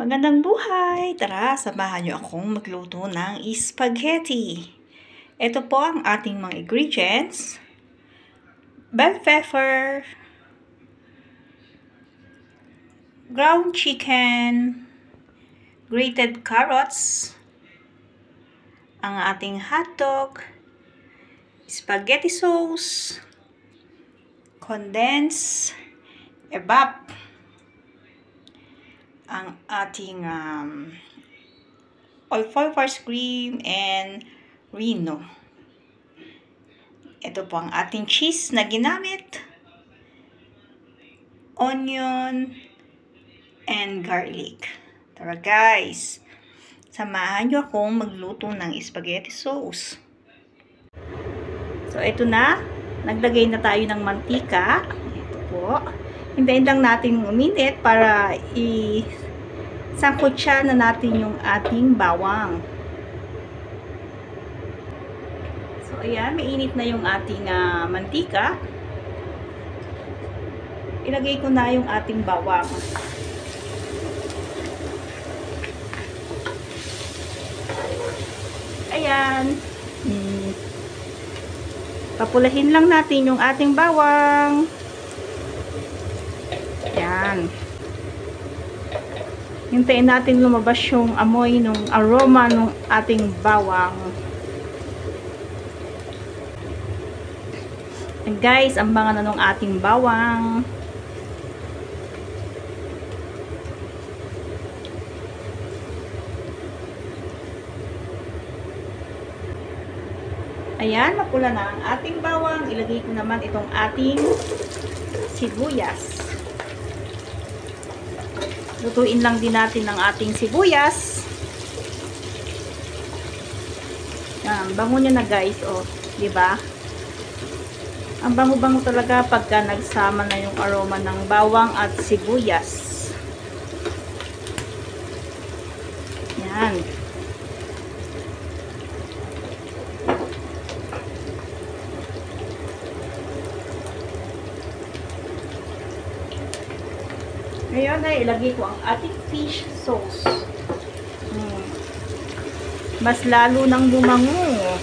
Magandang buhay! Tara, samahan niyo akong magluto ng spaghetti. Ito po ang ating mga ingredients. Bell pepper, ground chicken, grated carrots, ang ating hotdog, spaghetti sauce, condensed evap, ang ating all-purpose cream and Reno. Ito po ang ating cheese na ginamit, onion, and garlic. Tara guys, samahan nyo akong magluto ng spaghetti sauce. So ito na, naglagay na tayo ng mantika. Ito po. Hintayin lang natin uminit para isangkutsa na natin yung ating bawang. So ayan, mainit na yung ating mantika. Ilagay ko na yung ating bawang. Ayan. Papulahin lang natin yung ating bawang. Ayan. Hintayin natin lumabas yung amoy ng aroma ng ating bawang. And guys, ang bango na ng ating bawang. Ayan, mapula na ang ating bawang. Ilagay ko naman itong ating sibuyas. Lutuin lang din natin ang ating sibuyas. Yan, bango niya na guys, oh, 'di ba? Ang bango-bango talaga pagka nagsama na yung aroma ng bawang at sibuyas. Yan. Ngayon ay ilagay ko ang ating fish sauce. Mas lalo nang lumango.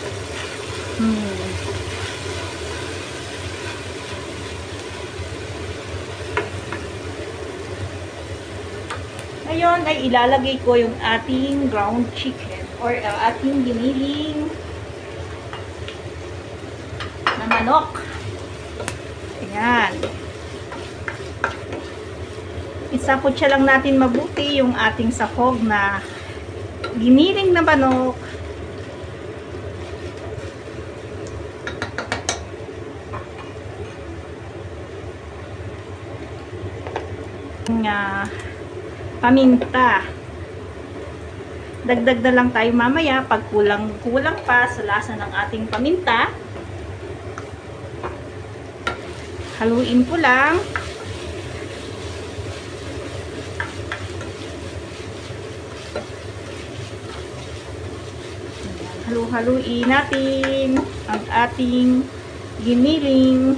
Ngayon ay ilalagay ko yung ating ground chicken or ating giniling na manok. Ayan. Isakutsa lang natin mabuti yung ating sahog na giniling na manok. Paminta. Dagdag na lang tayo mamaya pag kulang pa sa lasa ng ating paminta. Haluin ko lang. Halu-haluin natin ang ating giniling.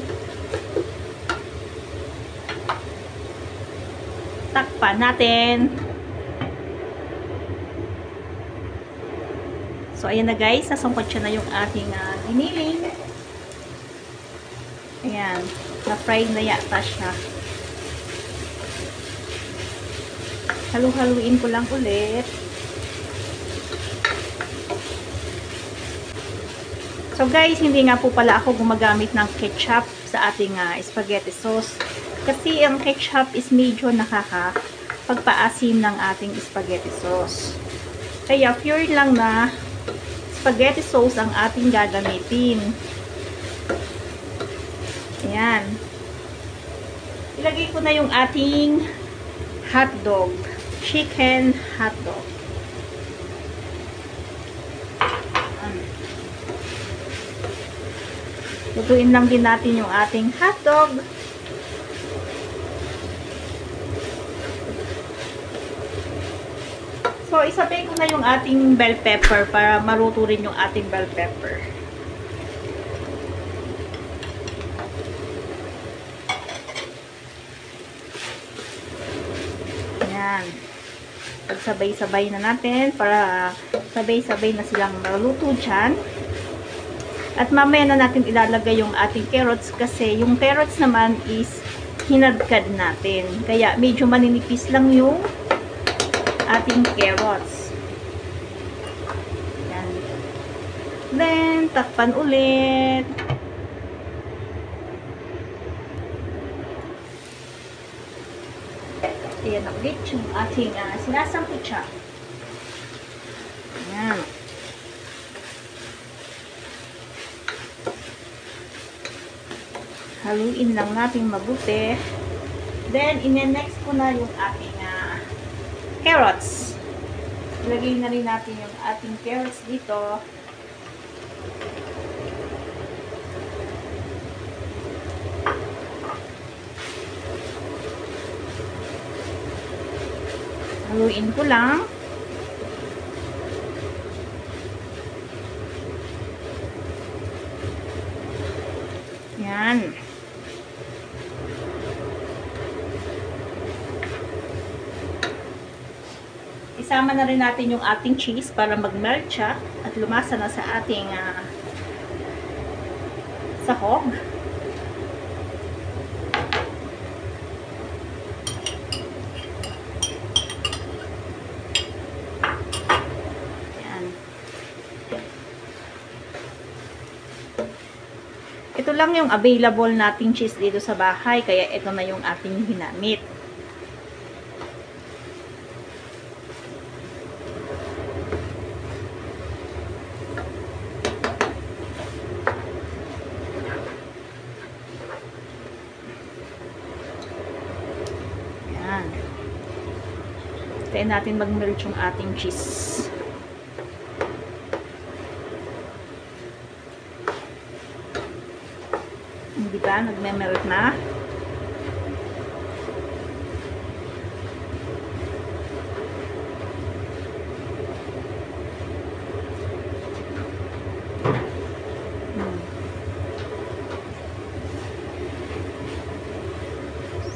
Takpan natin. So, ayan na guys. Nasungkot siya na yung ating giniling. Ayan. Na-fry na yata siya. Halu-haluin ko lang ulit. So guys, hindi nga po pala ako gumagamit ng ketchup sa ating spaghetti sauce. Kasi ang ketchup is medyo nakakapagpaasim ng ating spaghetti sauce. Kaya pure lang na spaghetti sauce ang ating gagamitin. Ayan. Ilagay ko na yung ating hotdog. Chicken hotdog. Lutuin lang din natin yung ating hotdog. So, isabay ko na yung ating bell pepper para maruto rin yung ating bell pepper. Ayan. pagsabay-sabay na natin para sabay-sabay na silang maluto dyan. At mamaya na natin ilalagay yung ating carrots kasi yung carrots naman is hinadkad natin. Kaya medyo maninipis lang yung ating carrots. Yan. Then, takpan ulit. Ayan ulit yung ating sinasampit siya. Ayan. Haluin lang natin mabuti. Then, ine-next ko na yung ating carrots. Ilagay na rin natin yung ating carrots dito. Haluin ko lang. Yan. Isama na rin natin yung ating cheese para mag-melt siya at lumasa na sa ating sahog. Yan. Ito lang yung available nating cheese dito sa bahay, kaya ito na yung ating ginamit. Kaya natin mag-melt yung ating cheese. Hindi ba? Nagme-melt na.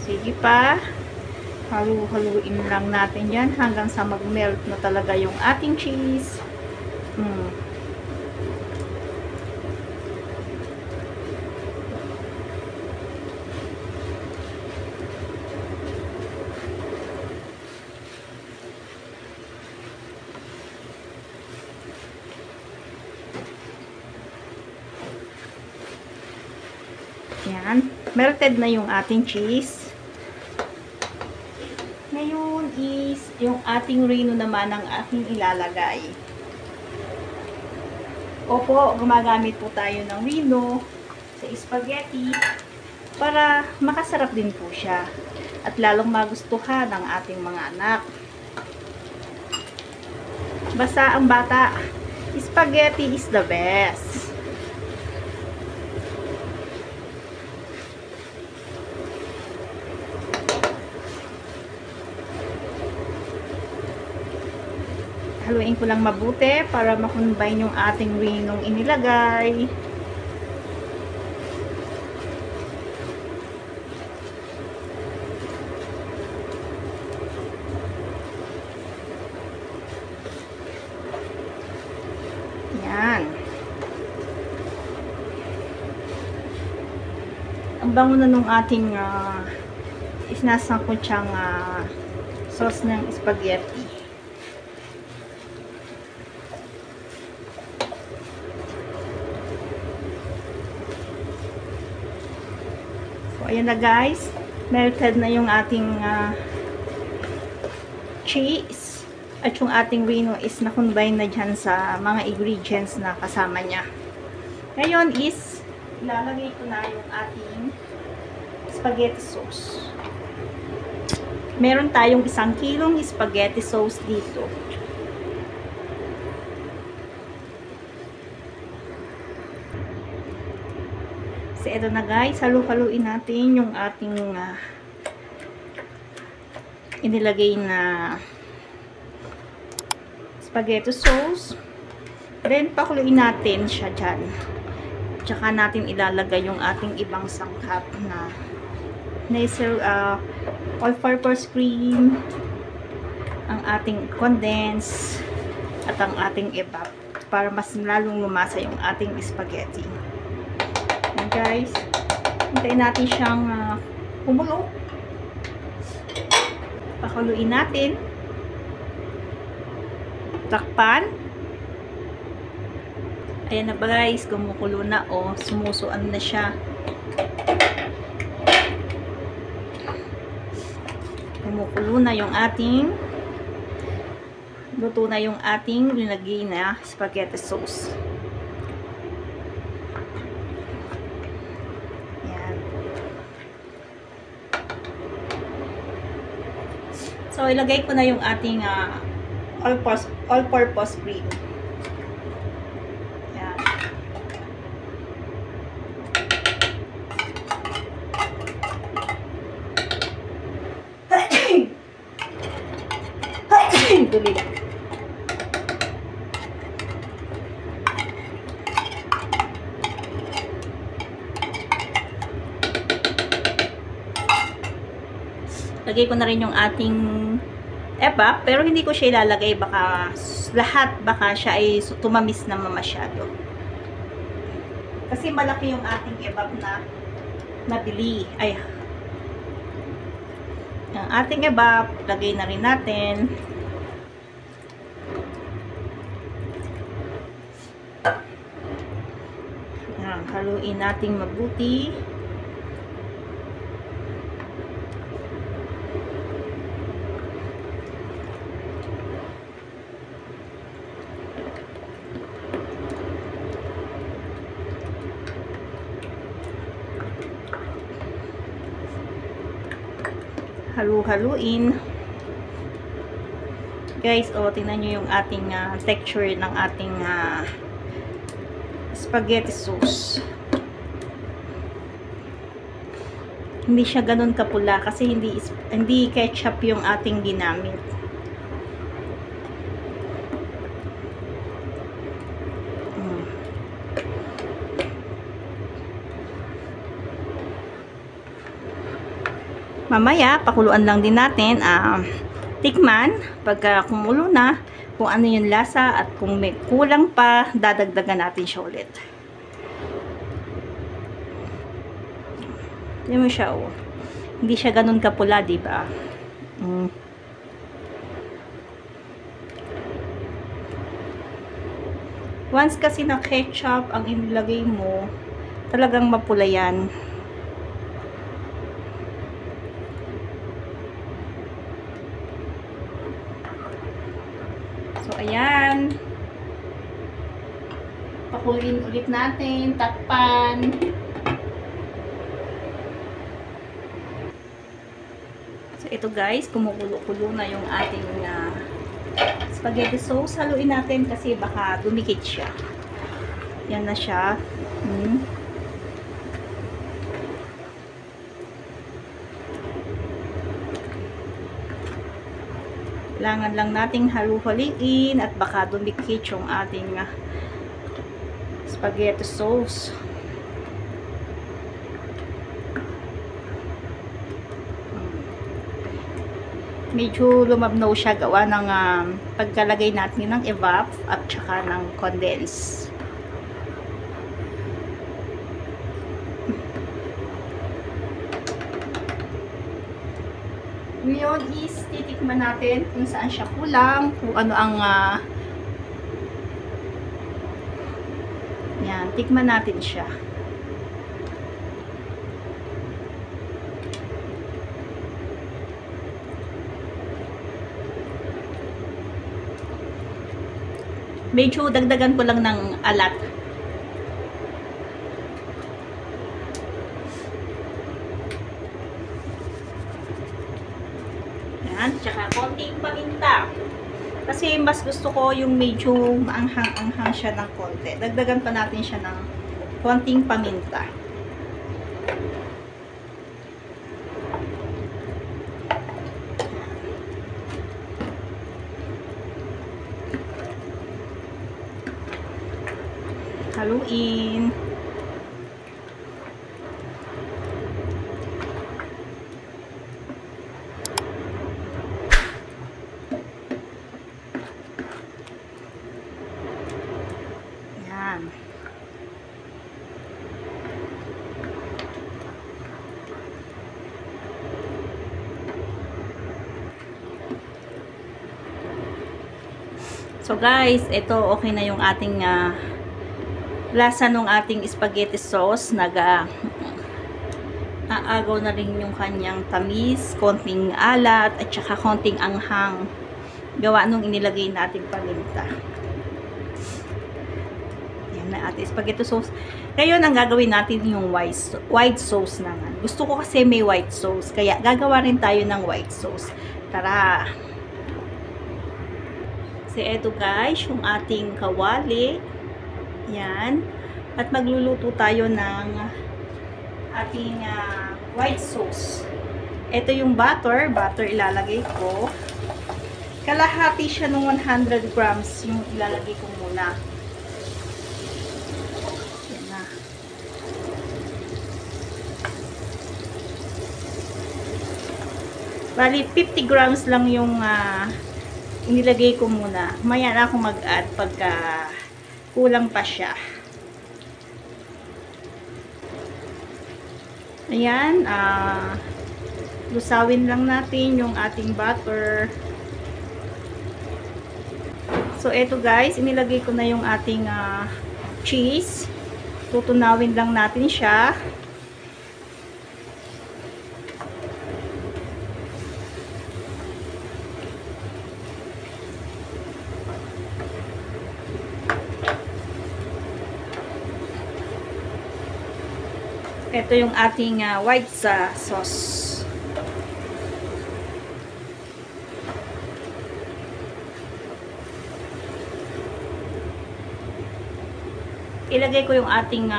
Sige pa. Halu-haluin lang natin yan hanggang sa mag-melt na talaga yung ating cheese. Yan. Melted na yung ating cheese. Ngayon is yung ating reno naman ang ating ilalagay. Opo, gumagamit po tayo ng reno sa spaghetti para makasarap din po siya at lalong magustuhan ng ating mga anak. Basta ang bata, spaghetti is the best. Haluin ko lang mabuti para ma-combine yung ating renong inilagay. Yan. Ang bango na nung ating isnasangkot siyang sauce ng spaghetti. Ayan na guys, melted na yung ating cheese at yung ating reno is na-combine na dyan sa mga ingredients na kasama niya. Ngayon is ilalagay ko na yung ating spaghetti sauce. Meron tayong 1 kilong spaghetti sauce dito. So, ito na guys, halu-haluin natin yung ating inilagay na spaghetti sauce. Then, pakuluin natin siya dyan. Tsaka natin ilalagay yung ating ibang sangkap na all-purpose cream, ang ating condense at ang ating evap para mas lalong lumasa yung ating spaghetti. And guys, hintayin natin siyang kumulo. Pakuluin natin. Takpan. Ayan na ba guys, kumukulo na o sumusuan na siya. Kumukulo na yung ating luto na yung ating linagay na spaghetti sauce. Ayan. So, ilagay ko na yung ating all-purpose cream. Ayan. Tuloy lang. Lagay ko na rin yung ating evap, pero hindi ko siya ilalagay, baka siya ay tumamis na masyado. Kasi malaki yung ating evap na nabili. Ay, ang ating evap, lagay na rin natin. Ayan, haluin natin mabuti. Halu-haluin. Guys, tingnan nyo yung ating texture ng ating spaghetti sauce. Hindi siya ganun kapula kasi hindi ketchup yung ating ginamit. Mamaya, pakuluan lang din natin, tikman, pagka kumulo na, kung ano yung lasa at kung may kulang pa, dadagdagan natin siya ulit. Tignan mo siya, oh. Hindi siya ganun kapula, diba? Once kasi na ketchup ang inilagay mo, talagang mapula yan. So, ayan. Pakuluin ulit natin. Takpan. So, ito guys, kumukulo-kulo na yung ating spaghetti sauce. Haluin natin kasi baka dumikit siya. Yan na siya. Kailangan lang nating halu-haliin at baka dumikit yung ating spaghetti sauce. Medyo lumabnaw siya gawa ng pagkalagay natin ng evap at saka ng condense. Ngayon is titikman natin kung saan siya kulang, kung ano ang yan, tikman natin siya. Medyo dagdagan ko lang ng alat. Tsaka konting paminta. Kasi mas gusto ko yung medyo maanghang-anghang siya ng konti. Dagdagan pa natin siya ng konting paminta. Haluin. So guys, ito okay na yung ating lasa ng ating spaghetti sauce. Aagaw na rin yung kanyang tamis, konting alat, at saka konting anghang. Gawa nung inilagay nating paminta. Yan na ating spaghetti sauce. Ngayon, ang gagawin natin yung white sauce naman. Gusto ko kasi may white sauce, kaya gagawa rin tayo ng white sauce. Tara! So, eto guys, yung ating kawali. Yan. At magluluto tayo ng ating white sauce. Ito yung butter. Butter ilalagay ko. Kalahati siya ng 100 grams yung ilalagay ko muna. Yan na. Bali, 50 grams lang yung inilagay ko muna. Maya na ako mag-add pagka kulang pa siya. Ayan, lusawin lang natin yung ating butter. So, eto guys, inilagay ko na yung ating cheese. Tutunawin lang natin siya. Ito yung ating white sauce. Ilagay ko yung ating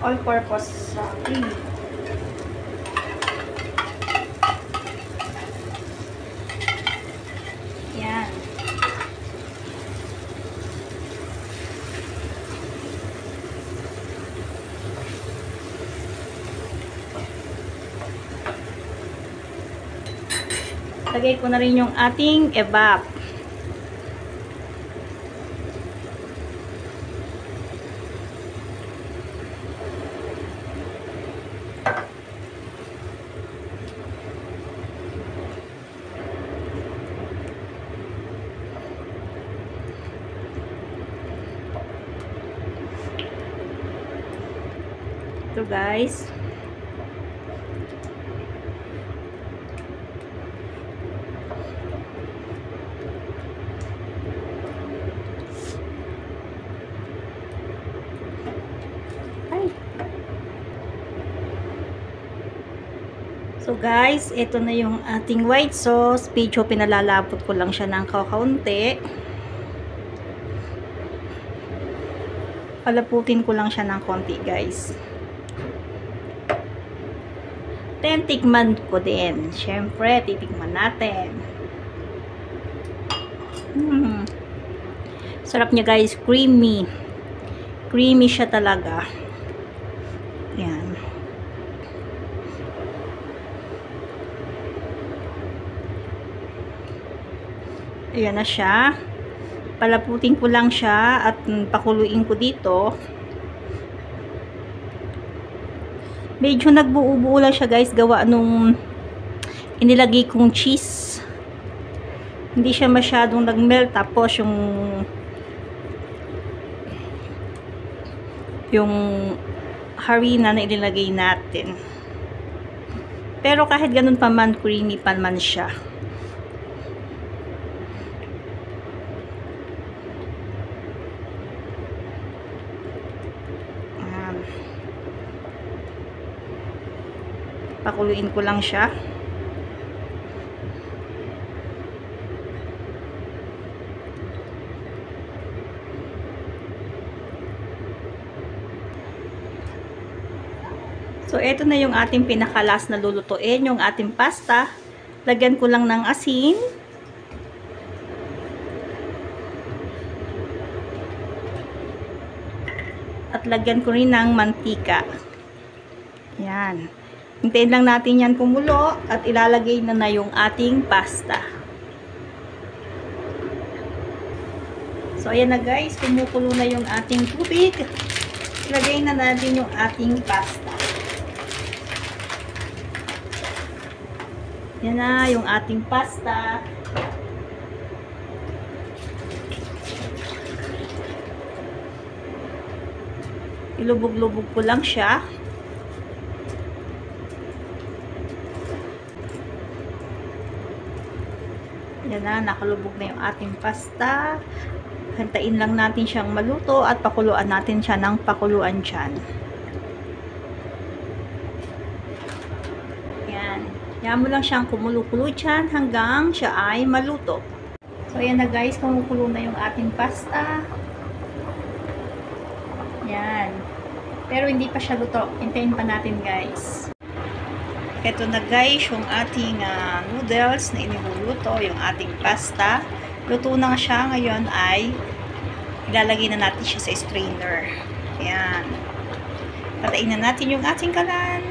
all-purpose cream. Yan. Lagay ko na rin yung ating evap. Ito guys. So guys, ito na yung ating white sauce. Medyo pinalalapot ko lang siya ng kakaunti. Palaputin ko lang siya ng konti guys. Then, tikman ko din. Siyempre, titikman natin. Sarap niya guys, creamy. Creamy siya talaga. Yan. Ayan na siya. Palaputin ko lang siya at pakuluin ko dito. Medyo nagbuo-buo lang siya guys, gawa nung inilagay kong cheese. Hindi siya masyadong nagmelt, tapos yung harina na ilagay natin. Pero kahit ganun pa man, creamy pa man siya. Pakuluin ko lang siya. So, ito na yung ating pinakalas na lulutuin, yung ating pasta. Lagyan ko lang ng asin. At lagyan ko rin ng mantika. Yan. Hintayin lang natin yan kumulo at ilalagay na yung ating pasta. So, ayan na guys. Kumukulo na yung ating tubig. Ilagay na natin yung ating pasta. Yan na yung ating pasta. Ilubog-lubog ko lang siya. Yan na, nakalubog na yung ating pasta. Hantayin lang natin siyang maluto at pakuluan natin siya ng pakuluan dyan. Yan. Yan mo lang siyang kumulo-kulo dyan hanggang siya ay maluto. So, ayan na guys, kumukulo na yung ating pasta. Yan. Pero hindi pa siya luto. Hintayin pa natin guys. Ito na guys, yung ating noodles na iniluluto, yung ating pasta. Luto na siya. Ngayon ay ilalagay na natin siya sa strainer. Ayan. Patayin na natin yung ating kalan.